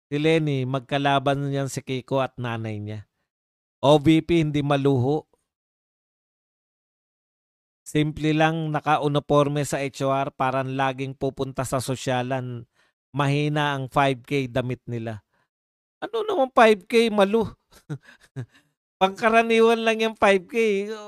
Si Lenny, magkalaban yan si Kiko at nanay niya. OVP hindi maluho. Simple lang naka-uniforme sa HR, parang laging pupunta sa sosyalan. Mahina ang 5K damit nila. Ano naman 5K, malu? Pangkaraniwan lang yung 5K.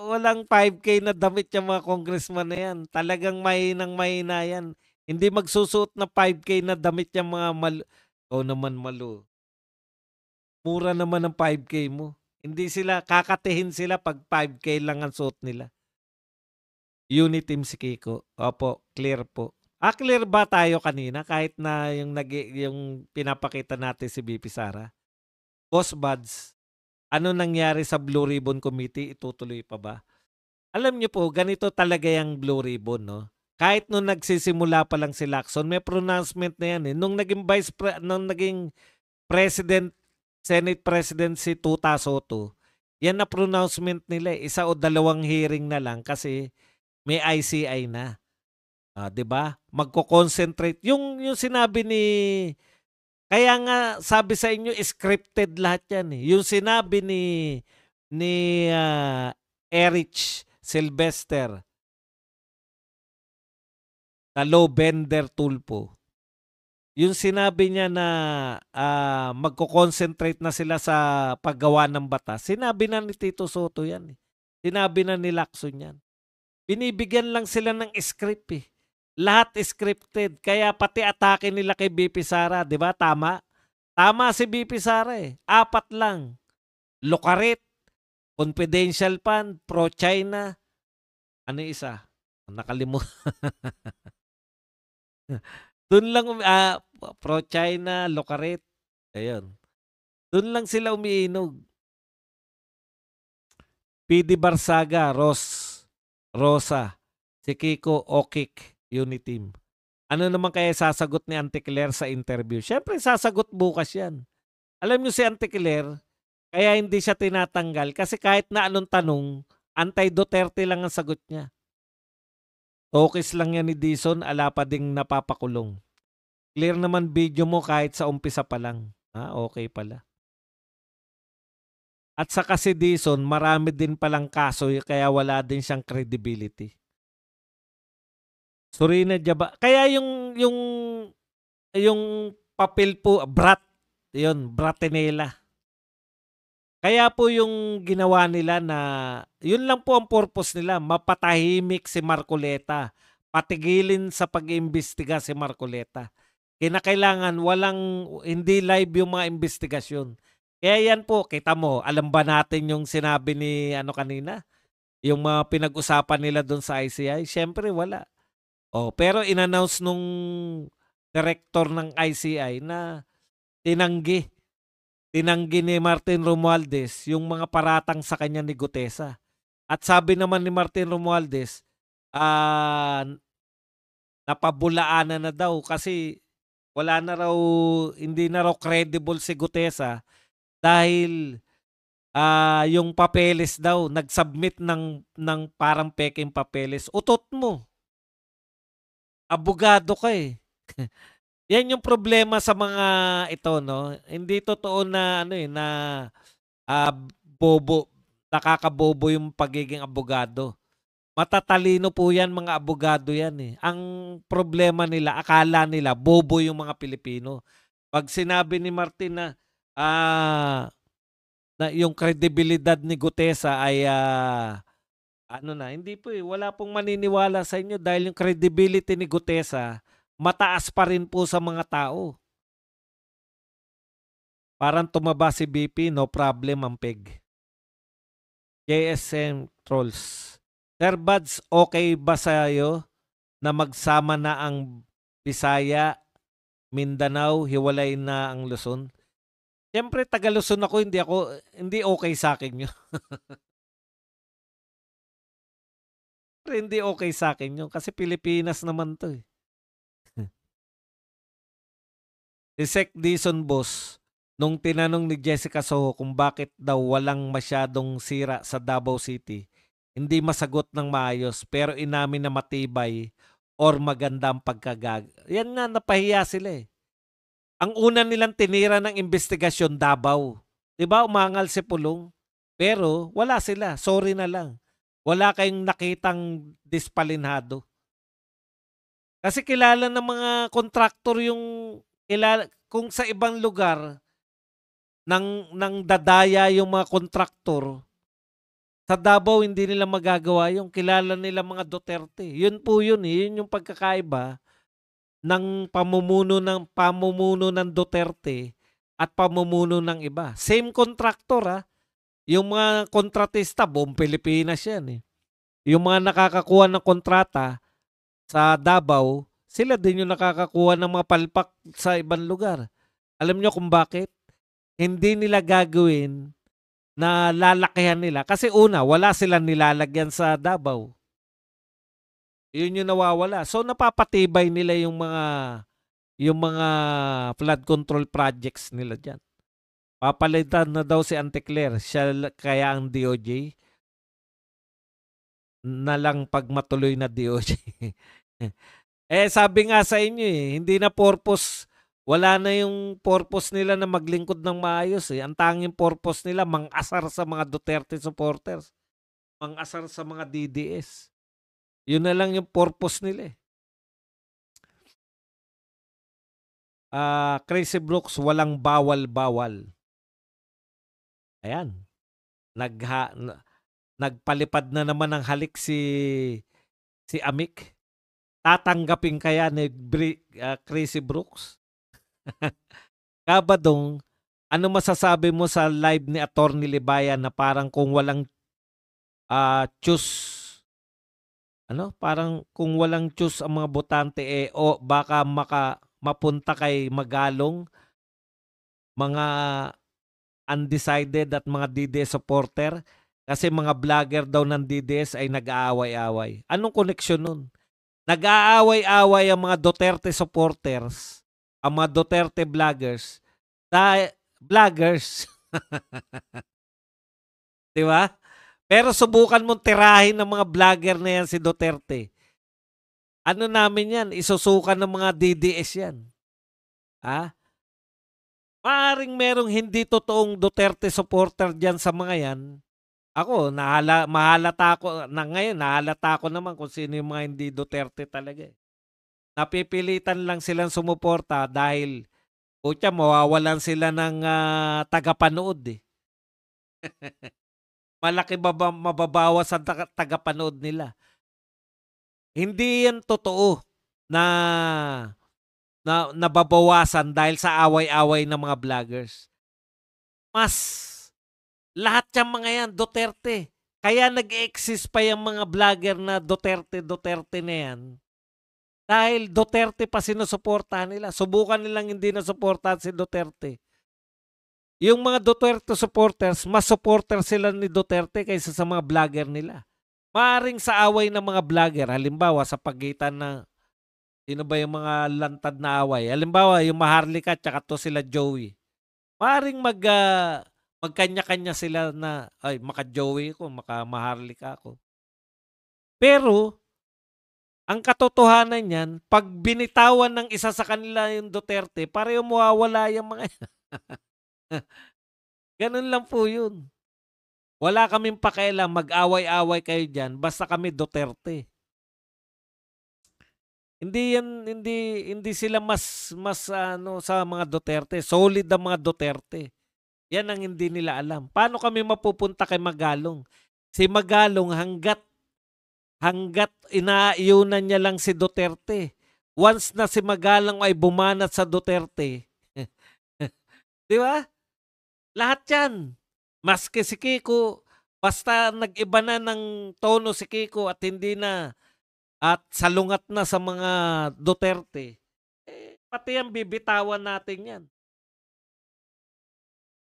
Walang 5K na damit yung mga congressman na yan. Talagang mahinang mahina yan. Hindi magsusuot na 5K na damit yung mga malu. O naman malu. Mura naman ang 5K mo. Hindi sila, kakatihin sila pag 5K lang ang suot nila. Uniteam si Kiko. Opo, clear po. Clear ba tayo kanina kahit na yung pinapakita natin si BP Sara? Boss Buds, ano nangyari sa Blue Ribbon Committee? Itutuloy pa ba? Alam niyo po, ganito talaga yung Blue Ribbon, no? Kahit nung nagsisimula pa lang si Lacson, may pronouncement na yan eh. Nung naging President, Senate President si Tuta Soto, yan na pronouncement nila eh. Isa o dalawang hearing na lang kasi may ICI na. 'Di ba? Magko-concentrate yung sinabi ni kaya nga sabi sa inyo scripted lahat 'yan eh. Yung sinabi ni Erich Sylvester na low bender tulpo. Yung sinabi niya na magko-concentrate na sila sa paggawa ng batas. Sinabi na ni Tito Soto 'yan eh. Sinabi na ni Lacson 'yan. Binibigyan lang sila ng script eh. Lahat scripted. Kaya pati atake nila kay BP Sara, di ba? Tama? Tama si BP Sara eh. 4 lang. Locarit, confidential fund, pro-China. Ano yung isa? Nakalimutan. Doon lang, pro-China, Locarit. Ayun. Doon lang sila umiinog. PD Barsaga, Rosa, si Kiko, Okik, Uniteam. Ano naman kaya sasagot ni Auntie Claire sa interview? Siyempre, sasagot bukas yan. Alam niyo si Auntie Claire, kaya hindi siya tinatanggal kasi kahit na anong tanong, anti-Duterte lang ang sagot niya. Tokis lang yan ni Dison, ala pa ding napapakulong. Clear naman video mo kahit sa umpisa pa lang. Okay pala. At saka si Dison, marami din palang kaso kaya wala din siyang credibility. Surina Jaba. Kaya yung papel po, yun, Bratinela. Kaya po yung ginawa nila na, yun lang po ang purpose nila, mapatahimik si Marcoleta. Patigilin sa pag-iimbestiga si Marcoleta. Kinakailangan hindi live yung mga investigasyon. Kaya yan po, kita mo, alam ba natin yung sinabi ni kanina? Yung mga pinag-usapan nila doon sa ICI? Siyempre, wala. Pero in-announce nung director ng ICI na tinanggi ni Martin Romualdez yung mga paratang sa kanya ni Gutesa. At sabi naman ni Martin Romualdez, napabulaanan na daw kasi hindi na raw credible si Gutesa dahil yung papeles daw, nag-submit ng parang peking papeles. Utot mo. Abogado ka eh. Yan yung problema sa mga ito, no? Hindi totoo na na bobo, nakakabobo yung pagiging abogado. Matatalino po yan, mga abogado yan eh. Ang problema nila, akala nila bobo yung mga Pilipino. Pag sinabi ni Martin na yung kredibilidad ni Gutesa ay hindi po eh, wala pong maniniwala sa inyo dahil yung credibility ni Gutesa mataas pa rin po sa mga tao. Parang tumaba si BP, no problem ang peg. JSM Trolls. Sir Buds, okay ba sa'yo na magsama na ang Bisaya, Mindanao, hiwalay na ang Luzon? Siyempre, taga Luzon ako, hindi okay sa akin yun. Hindi okay sa akin yun kasi Pilipinas naman to eh. Si Sec Dison Boss, nung tinanong ni Jessica Soho kung bakit daw walang masyadong sira sa Davao City, hindi masagot ng maayos pero inamin na matibay or maganda ang pagkagag. Yan nga, napahiya sila eh. Ang una nilang tinira ng investigasyon, Davao. 'Di ba umangal si Pulong? Pero wala sila, sorry na lang. Wala kayong nakitang dispalinhado. Kasi kilala ng mga kontraktor yung kung sa ibang lugar nang dadaya yung mga kontraktor, sa Davao hindi nila magagawa yung kilala nila mga Duterte. Yun po yun eh. Yun yung pagkakaiba ng pamumuno ng Duterte at pamumuno ng iba. Same kontraktor ah. Yung mga kontratista, buong Pilipinas yan eh. Yung mga nakakakuha ng kontrata sa Davao, sila din yung nakakakuha ng mga palpak sa ibang lugar. Alam nyo kung bakit? Hindi nila gagawin na lalakihan nila. Kasi una, wala silang nilalagyan sa Davao. Yun yung nawawala. So napapatibay nila yung mga flood control projects nila diyan. Papalitan na daw si Auntie Claire, siya kaya ang DOJ na lang pag matuloy na DOJ. Sabi nga sa inyo hindi na purpose, wala na yung purpose nila na maglingkod ng maayos eh. Ang tanging purpose nila, mang-asar sa mga Duterte supporters, mang-asar sa mga DDS. Yun na lang yung purpose nila eh. Crazy Brooks, walang bawal-bawal. Ayan. Nagpalipad na naman ng halik si Amik. Tatanggapin kaya ni Crazy Brooks? Kabadong, ano masasabi mo sa live ni Attorney Libayan na parang kung walang parang kung walang choose ang mga botante o baka mapunta kay Magalong, mga undecided at mga DDS supporter kasi mga vlogger daw ng DDS ay nag-aaway-away. Anong koneksyon nun? Nag-aaway-away ang mga Duterte supporters, ang mga Duterte vloggers, vloggers. Di ba? Pero subukan mong tirahin ng mga vlogger na yan si Duterte. Ano namin yan? Isusukan ng mga DDS yan. Maaring merong hindi totoong Duterte supporter dyan sa mga yan. Ako, mahalata ko naman kung sino yung mga hindi Duterte talaga eh. Napipilitan lang silang sumuporta dahil mawawalan sila ng tagapanood eh. Malaki mababawas ang tagapanood nila. Hindi yan totoo na nababawasan dahil sa away-away ng mga vloggers. Lahat yung mga yan, Duterte. Kaya nag-exist pa yung mga vlogger na Duterte na yan. Dahil Duterte pa sinusuportahan nila. Subukan nilang hindi nasuportahan si Duterte. Yung mga Duterte supporters, mas supporter sila ni Duterte kaysa sa mga vlogger nila. Maaring sa away ng mga vlogger, halimbawa sa pagitan na sino ba yung mga lantad na away? Halimbawa, yung Maharlika tsaka to sila Joey. Maaring magkanya-kanya sila na, ay, maka-Joey ko, maka-Maharlika ako. Pero, ang katotohanan yan, pag binitawan ng isa sa kanila yung Duterte, pareho mawawala yung mga ganun lang po yun. Wala kaming pakialam, mag-away-away kayo dyan, basta kami Duterte. Hindi sila mas sa mga Duterte. Solid ang mga Duterte. Yan ang hindi nila alam. Paano kami mapupunta kay Magalong? Si Magalong hanggat inaayunan niya lang si Duterte. Once na si Magalong ay bumanat sa Duterte, di ba? Lahat yan. Maski si Kiko, basta nag-iba na ng tono si Kiko at hindi na at salungat na sa mga Duterte, pati yan bibitawan natin yan.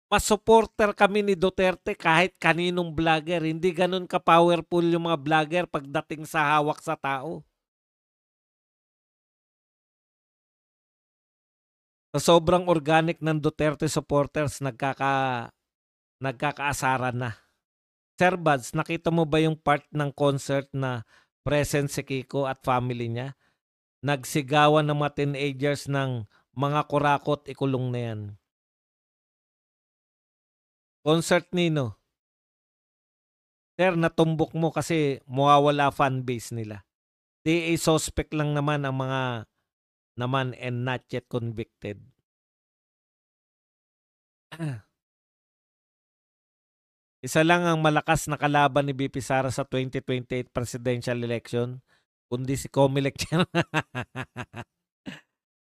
Mas supporter kami ni Duterte kahit kaninong vlogger. Hindi ganun ka-powerful yung mga vlogger pagdating sa hawak sa tao. Sa sobrang organic ng Duterte supporters, nagkakaasaran na. Sir Buds, nakita mo ba yung part ng concert na present si Kiko at family niya? Nagsigawan ng mga teenagers ng Mga kurakot, ikulong na yan. Concert Nino. Sir, natumbok mo kasi mawawala fanbase nila. DA suspect lang naman ang mga naman and not yet convicted. Isa lang ang malakas na kalaban ni VP Sara sa 2028 presidential election, kundi si Comelec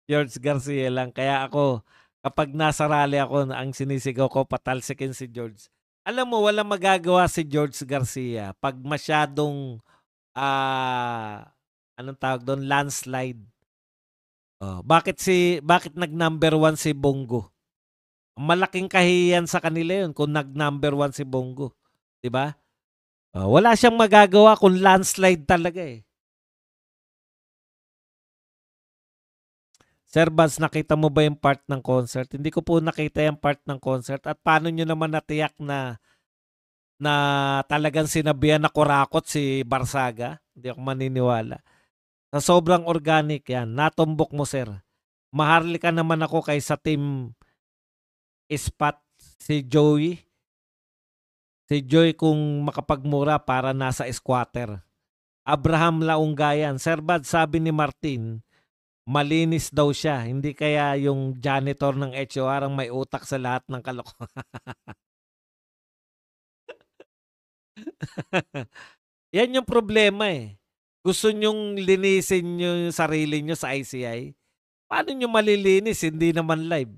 George Garcia lang. Kaya ako, kapag nasa rally ako, ang sinisigaw ko, patalsikin si George. Alam mo, walang magagawa si George Garcia pag masyadong, anong tawag doon, landslide. Oh, bakit nag-number one si Bongo? Malaking kahihiyan sa kanila yun kung nag-number one si Bongo. 'Di ba? Wala siyang magagawa kung landslide talaga eh. Sir Vance, nakita mo ba yung part ng concert? Hindi ko po nakita yung part ng concert. At paano nyo naman natiyak na talagang sinabihan na kurakot si Barsaga? Hindi ako maniniwala. Sa sobrang organic yan, natumbok mo sir. Maharlika naman ako kaysa team Ispat si Joey. Si Joy kung makapagmura para nasa squatter. Abraham Launggayan. Sir Bad, sabi ni Martin, malinis daw siya. Hindi kaya yung janitor ng HOR ang may utak sa lahat ng kalokohan. Yan yung problema eh. Gusto nyong linisin yung sarili nyo sa ICI. Paano nyo malilinis? Hindi naman live.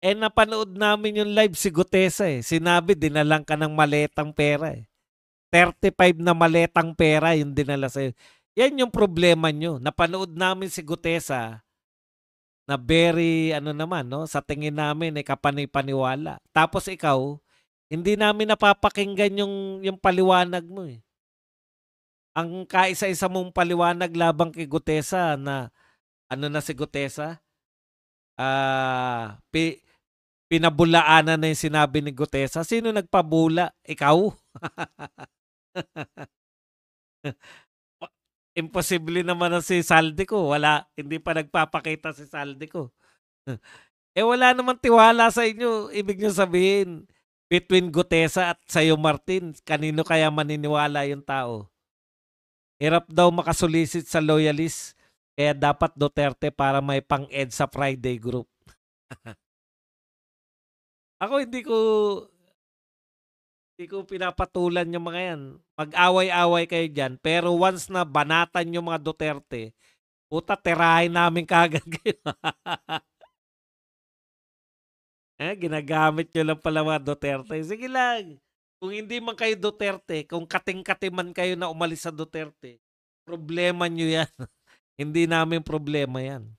Napanood namin yung live si Gutesa eh. Sinabi, dinalang ka ng maletang pera eh. 35 na maletang pera yung dinala sa'yo. Yan yung problema nyo. Napanood namin si Gutesa na very, naman, no? Sa tingin namin, kapanay-paniwala. Tapos ikaw, hindi namin napapakinggan yung paliwanag mo eh. Ang kaisa-isa mong paliwanag labang kay Gutesa na, na si Gutesa? Pinabulaanan na yung sinabi ni Gutesa. Sino nagpabula? Ikaw? Imposible naman na si Saldico. Wala, hindi pa nagpapakita si Saldico. Wala namang tiwala sa inyo. Ibig nyo sabihin, between Gutesa at sayo Martin, kanino kaya maniniwala yung tao? Hirap daw makasulisit sa loyalist. Kaya dapat Duterte para may pang-ed sa Friday group. Ako hindi ko pinapatulan yung mga yan. Mag-away-away kayo dyan. Pero once na banatan yung mga Duterte, puta, tirahin namin kagad kayo. Ginagamit nyo lang pala mga Duterte. Sige lang. Kung hindi man kayo Duterte, kung kating-katiman kayo na umalis sa Duterte, problema nyo yan. Hindi namin problema yan.